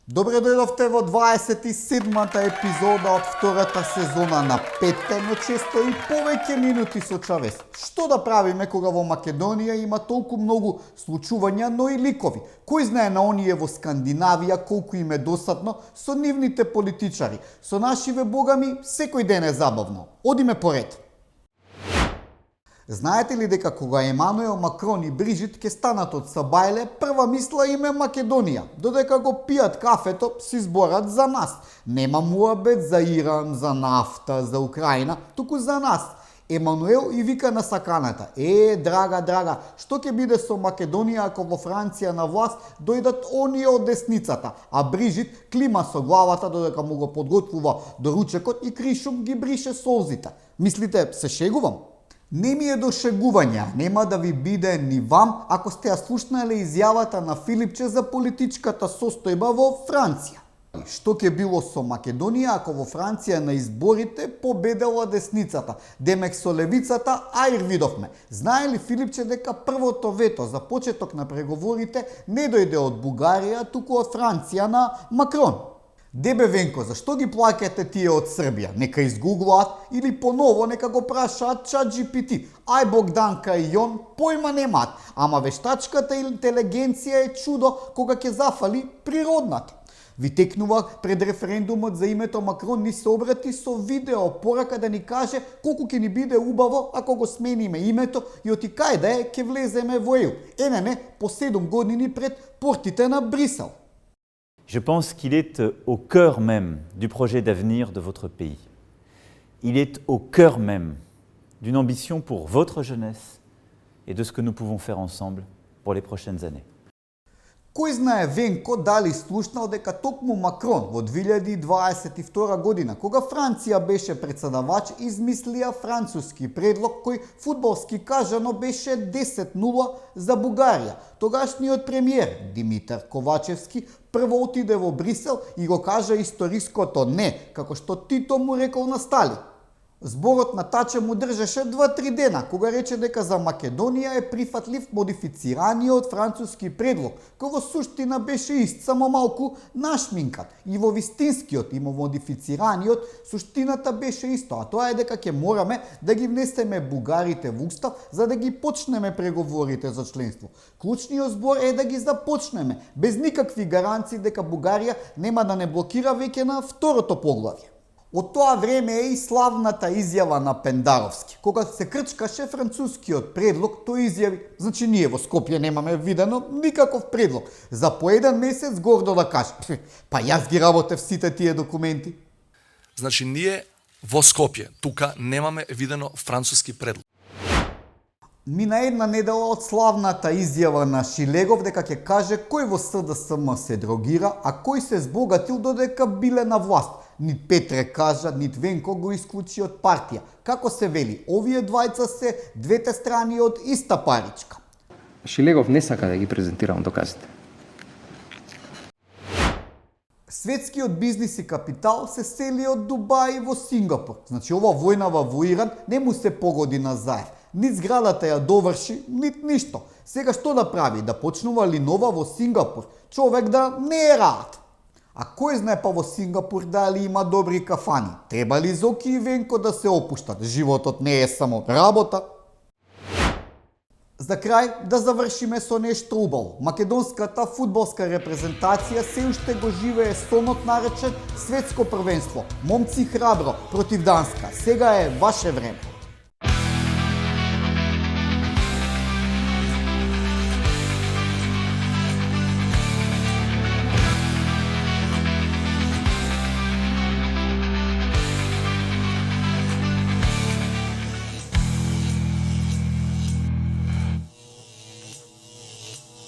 Добре дојдовте во 27-та епизода од втората сезона на Петте, но често и повеќе минути со Чавес. Што да правиме кога во Македонија има толку многу случувања, но и ликови? Кој знае на оние во Скандинавија колку им е досадно со нивните политичари? Со нашиве богами секој ден е забавно. Одиме поред. Знаете ли дека кога Емануел Макрон и Брижит ке станат од Сабајле, прва мисла им е Македонија, додека го пијат кафето, си зборат за нас. Нема муабет за Иран, за нафта, за Украина, туку за нас. Емануел и вика на саканата: драга, што ќе биде со Македонија ако во Франција на власт дојдат оние од десницата, а Брижит клима со главата додека му го подготвува доручекот и кришум ги брише солзите. Мислите, се шегувам? Не ми е до шегување, нема да ви биде ни вам ако сте ја слушнале изјавата на Филипче за политичката состојба во Франција. Што ќе било со Македонија ако во Франција на изборите победела десницата? Демек со левицата аир видовме. Знае ли Филипче дека првото вето за почеток на преговорите не дојде од Бугарија, туку од Франција на Макрон? Дебе Венко, зашто ги плаќате тие од Србија? Нека изгуглаат или поново нека го прашаат ChatGPT. Ај Богданка и Јон појма немаат, ама вештачката интелигенција е чудо кога ќе зафали природната. Ви текнувах пред референдумот за името Макрон ни се обрати со видео порака да ни каже колку ќе ни биде убаво ако го смениме името и оти кај да е ќе влеземе во ЕУ. Не, по 7 години пред портите на Брисел. Je pense qu'il est au cœur même du projet d'avenir de votre pays. Il est au cœur même d'une ambition pour votre jeunesse et de ce que nous pouvons faire ensemble pour les prochaines années. Кој знае Венко дали слушнал дека токму Макрон во 2022 година, кога Франција беше председавач, измислија француски предлог кој фудбалски кажано беше 10-0 за Бугарија. Тогашниот премиер Димитар Ковачевски прво отиде во Брисел и го кажа историското не, како што Тито му рекол на Сталин. Зборот на Таче му држеше 2-3 дена, кога рече дека за Македонија е прифатлив модифицираниот француски предлог, кој во суштина беше ист, само малку нашминкат. И во вистинскиот и модифицираниот суштината беше исто, а тоа е дека ќе мораме да ги внесеме бугарите во устав за да ги почнеме преговорите за членство. Клучниот збор е да ги започнеме, без никакви гаранции дека Бугарија нема да не блокира веќе на второто поглавје. Од тоа време е и славната изјава на Пендаровски. Кога се крчкаше францускиот предлог, тој изјави: значи ние во Скопје немаме видено никаков предлог. За по еден месец гордо да каже: па јас ги работев сите тие документи. Значи ние во Скопје тука немаме видено француски предлог. Мина една недела од славната изјава на Шилегов дека ќе каже кој во СДСМ се дрогира, а кој се збогатил додека биле на власт. Нит Петре кажа, нит Венко го исклучи од партија. Како се вели, овие двајца се двете страни од иста паричка. Шилегов не сака да ги презентирам доказите. Светскиот бизнис и капитал се сели од Дубај во Сингапур. Значи ова војнава во Иран не му се погоди на Заев. Нит зградата ја доврши, нит ништо. Сега што да прави? Да почнува ли нова во Сингапур? Човек да не е рад. А кој знае па во Сингапур дали има добри кафани? Треба ли Зоки и Венко да се опуштат? Животот не е само работа. За крај да завршиме со нешто убаво. Македонската фудбалска репрезентација се уште го живее сонот наречен светско првенство. Момци храбро против Данска. Сега е ваше време.